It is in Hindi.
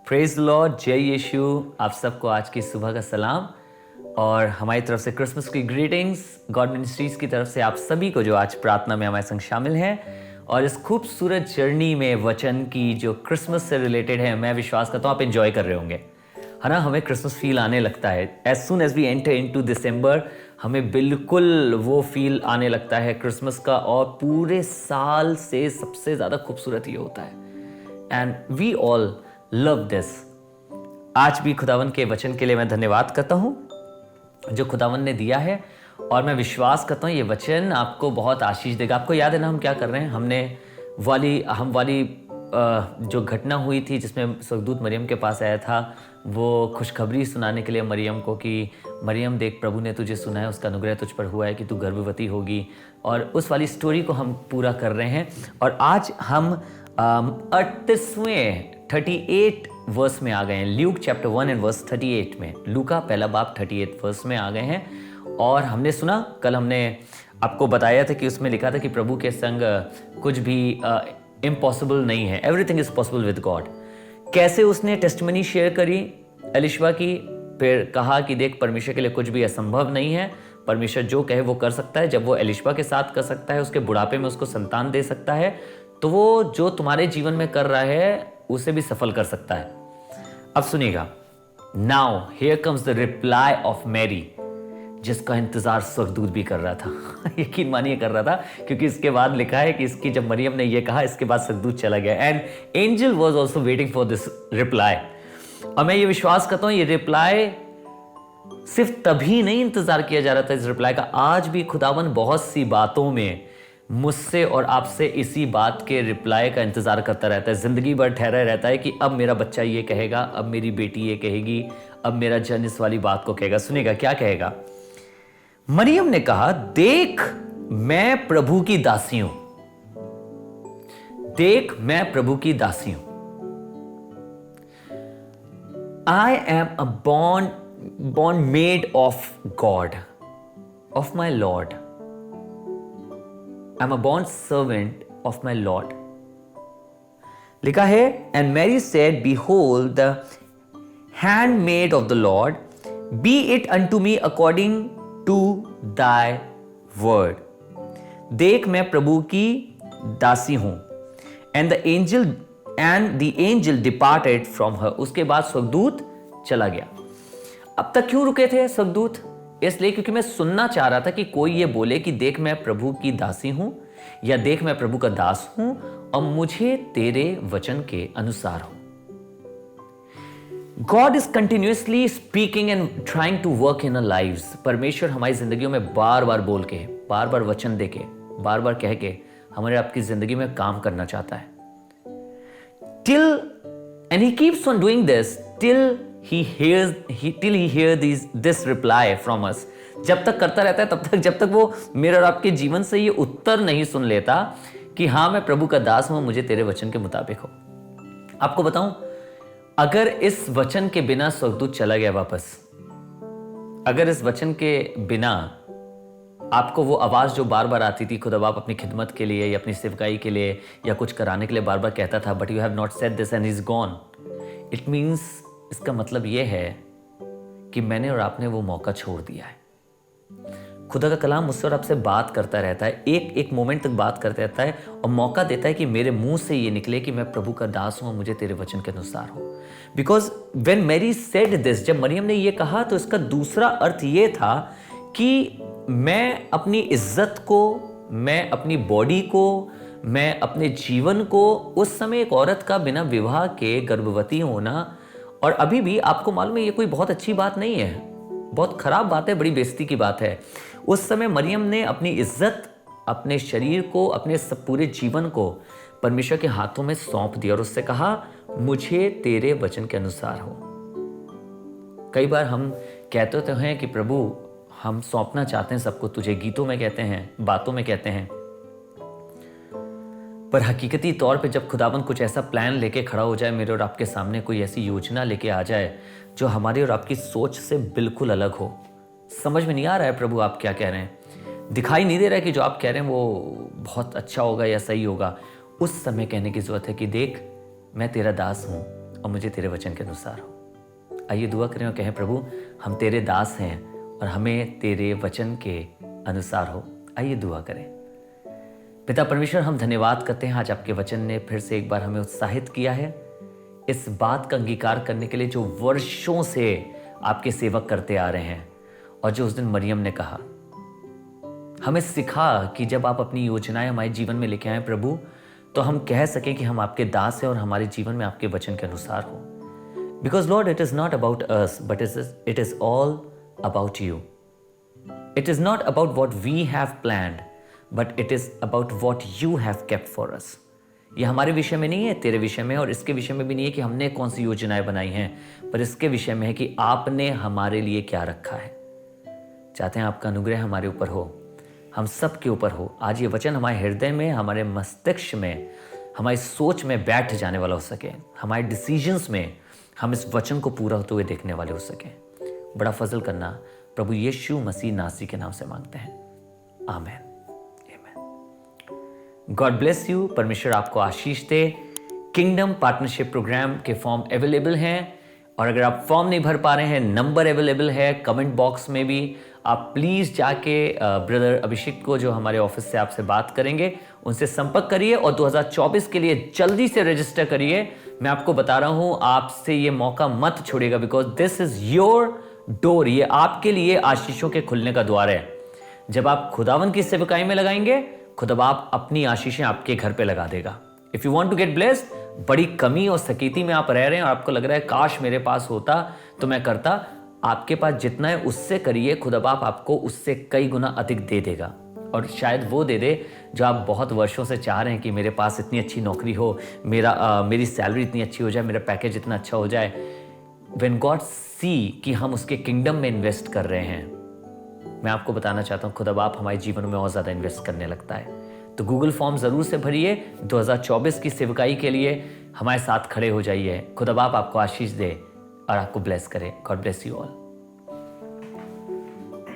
प्रेज लॉर्ड, जय यीशु। आप सबको आज की सुबह का सलाम और हमारी तरफ से क्रिसमस की ग्रीटिंग्स। गॉड मिनिस्ट्रीज की तरफ से आप सभी को जो आज प्रार्थना में हमारे संग शामिल हैं और इस खूबसूरत जर्नी में वचन की जो क्रिसमस से रिलेटेड है, मैं विश्वास करता हूँ आप एंजॉय कर रहे होंगे, है ना। हमें क्रिसमस फील आने लगता है as soon as we enter into December. हमें बिल्कुल वो फील आने लगता है क्रिसमस का, और पूरे साल से सबसे ज़्यादा खूबसूरत ये होता है। And we all love this. आज भी खुदावन के वचन के लिए मैं धन्यवाद करता हूँ जो खुदावन ने दिया है, और मैं विश्वास करता हूँ ये वचन आपको बहुत आशीष देगा। आपको याद है ना हम क्या कर रहे हैं? हम वाली जो घटना हुई थी जिसमें स्वर्गदूत मरियम के पास आया था, वो खुशखबरी सुनाने के लिए मरियम को कि मरियम देख, प्रभु ने तुझे सुना है, उसका अनुग्रह तुझ पर हुआ है कि तू गर्भवती होगी, और उस वाली स्टोरी को हम पूरा कर रहे हैं। और आज हम 38वें 38 वर्स में आ गए हैं। ल्यूक चैप्टर 1 एंड वर्स 38 में, लूका पहला बाब 38 वर्स में आ गए हैं। और हमने सुना, कल हमने आपको बताया था कि उसमें लिखा था कि प्रभु के संग कुछ भी इम्पॉसिबल नहीं है, everything is possible with God. कैसे उसने टेस्टिमनी शेयर करी एलिशबा की, फिर कहा कि देख, परमेश्वर के लिए कुछ भी असंभव नहीं है, परमेश्वर जो कहे वो कर सकता है। जब वो एलिशबा के साथ कर सकता है, उसके बुढ़ापे में उसको संतान दे सकता है, तो वो जो तुम्हारे जीवन में कर रहा है उसे भी सफल कर सकता है। अब सुनिएगा, now here comes the reply of Mary, जिसका इंतजार स्वर्गदूत भी कर रहा था। यकीन मानिए कर रहा था, क्योंकि इसके बाद लिखा है कि इसकी जब मरियम ने ये कहा, इसके बाद स्वर्गदूत चला गया। And angel was also waiting for this reply. और मैं ये विश्वास करता हूं ये रिप्लाई सिर्फ तभी नहीं इंतजार किया जा रहा था इस रिप्लाई का, आज भी खुदावन बहुत सी बातों में मुझसे और आपसे इसी बात के रिप्लाई का इंतजार करता रहता है। जिंदगी भर ठहरा रहता है कि अब मेरा बच्चा ये कहेगा, अब मेरी बेटी ये कहेगी, अब मेरा जन इस वाली बात को कहेगा। सुनेगा क्या कहेगा। मरियम ने कहा, देख मैं प्रभु की दासी हूं, देख मैं प्रभु की दासी हूं। I am a born maid of God, of my Lord. I'm a born servant of my Lord. लिखा है, and Mary said, behold the handmaid of the Lord, be it unto me according to thy word. देख मैं प्रभु की दासी हूं। and the angel departed from her. उसके बाद स्वर्गदूत चला गया। अब तक क्यों रुके थे स्वर्गदूत? इसलिए क्योंकि मैं सुनना चाह रहा था कि कोई ये बोले कि देख मैं प्रभु की दासी हूं, या देख मैं प्रभु का दास हूं और मुझे तेरे वचन के अनुसार हो। God is continuously speaking and trying to work in our lives. परमेश्वर हमारी जिंदगियों में बार बार बोल के, बार बार वचन दे के, बार बार कह के हमारे आपकी जिंदगी में काम करना चाहता है। And he keeps on doing this till he hears this reply from us. जब तक करता रहता है तब तक, जब तक वो मेरे और आपके जीवन से ये उत्तर नहीं सुन लेता कि हाँ मैं प्रभु का दास हूं, मुझे तेरे वचन के मुताबिक हो। आपको बताऊं, अगर इस वचन के बिना स्वर्गदूत चला गया वापस, अगर इस वचन के बिना आपको वो आवाज़ जो बार बार आती थी, खुदा बाप अपनी खिदमत के लिए या अपनी सेवकाई के लिए या कुछ कराने के लिए बार बार कहता था, but you have not said this and is gone, it means, इसका मतलब ये है कि मैंने और आपने वो मौका छोड़ दिया है। खुदा का कलाम मुझसे और आपसे बात करता रहता है, एक एक मोमेंट तक बात करता रहता है और मौका देता है कि मेरे मुंह से ये निकले कि मैं प्रभु का दास हूं और मुझे तेरे वचन के अनुसार हो। Because when Mary said this, जब मरियम ने ये कहा तो इसका दूसरा अर्थ ये था कि मैं अपनी इज्जत को, मैं अपनी बॉडी को, मैं अपने जीवन को, उस समय एक औरत का बिना विवाह के गर्भवती होना, और अभी भी आपको मालूम है ये कोई बहुत अच्छी बात नहीं है, बहुत खराब बात है, बड़ी बेइज्जती की बात है। उस समय मरियम ने अपनी इज्जत, अपने शरीर को, अपने सब पूरे जीवन को परमेश्वर के हाथों में सौंप दिया और उससे कहा, मुझे तेरे वचन के अनुसार हो। कई बार हम कहते तो हैं कि प्रभु हम सौंपना चाहते हैं सबको तुझे, गीतों में कहते हैं, बातों में कहते हैं, पर हकीकती तौर पे जब खुदावन कुछ ऐसा प्लान लेके खड़ा हो जाए मेरे और आपके सामने, कोई ऐसी योजना लेके आ जाए जो हमारी और आपकी सोच से बिल्कुल अलग हो, समझ में नहीं आ रहा है प्रभु आप क्या कह रहे हैं, दिखाई नहीं दे रहा है कि जो आप कह रहे हैं वो बहुत अच्छा होगा या सही होगा, उस समय कहने की जरूरत है कि देख मैं तेरा दास हूं, और मुझे तेरे वचन के अनुसार हो। आइए दुआ करें और कहें, प्रभु हम तेरे दास हैं और हमें तेरे वचन के अनुसार हो। आइए दुआ करें। पिता परमेश्वर, हम धन्यवाद करते हैं आज आपके वचन ने फिर से एक बार हमें उत्साहित किया है इस बात का अंगीकार करने के लिए जो वर्षों से आपके सेवक करते आ रहे हैं। और जो उस दिन मरियम ने कहा, हमें सिखा कि जब आप अपनी योजनाएं हमारे जीवन में लेके आए प्रभु, तो हम कह सकें कि हम आपके दास हैं और हमारे जीवन में आपके वचन के अनुसार हो। Because lord, it is not about us but it is all about you. It is not about what we have planned but it is about what you have kept for us. ये हमारे विषय में नहीं है, तेरे विषय में, और इसके विषय में भी नहीं है कि हमने कौन सी योजनाएं बनाई हैं, पर इसके विषय में है कि आपने हमारे लिए क्या रखा है। चाहते हैं आपका अनुग्रह हमारे ऊपर हो, हम सब के ऊपर हो। आज ये वचन हमारे हृदय में, हमारे मस्तिष्क में, हमारी सोच में बैठ जाने वाला हो सके। हमारे डिसीजंस में हम इस वचन को पूरा होते हुए देखने वाले हो सके। बड़ा फजल करना प्रभु यीशु मसीह नासी के नाम से मांगते हैं, आमीन। God bless you. परमेश्वर आपको आशीष दे। किंगडम पार्टनरशिप प्रोग्राम के फॉर्म अवेलेबल हैं, और अगर आप फॉर्म नहीं भर पा रहे हैं, नंबर अवेलेबल है कमेंट बॉक्स में भी। आप प्लीज़ जाके ब्रदर अभिषेक को, जो हमारे ऑफिस से आपसे बात करेंगे, उनसे संपर्क करिए और 2024 के लिए जल्दी से रजिस्टर करिए। मैं आपको बता रहा हूँ, आपसे ये मौका मत छोड़िएगा, because this is your door. ये आपके लिए आशीषों के खुलने का द्वार है। जब आप खुदावन की सेवकाई में लगाएंगे, खुदा बाप अपनी आशीषें आपके घर पे लगा देगा। If you want to get blessed, बड़ी कमी और सकीती में आप रह रहे हैं और आपको लग रहा है काश मेरे पास होता तो मैं करता, आपके पास जितना है उससे करिए। खुदा बाप आपको उससे कई गुना अधिक दे देगा, और शायद वो दे दे जो आप बहुत वर्षों से चाह रहे हैं कि मेरे पास इतनी अच्छी नौकरी हो, मेरी सैलरी इतनी अच्छी हो जाए, मेरा पैकेज इतना अच्छा हो जाए। व्हेन गॉड सी कि हम उसके किंगडम में इन्वेस्ट कर रहे हैं, मैं आपको बताना चाहता हूँ खुदा बाप हमारे जीवन में और ज़्यादा इन्वेस्ट करने लगता है। तो गूगल फॉर्म ज़रूर से भरिए। 2024 की सेवकाई के लिए हमारे साथ खड़े हो जाइए। खुदा बाप आपको आशीष दे और आपको ब्लेस करे। God bless you all.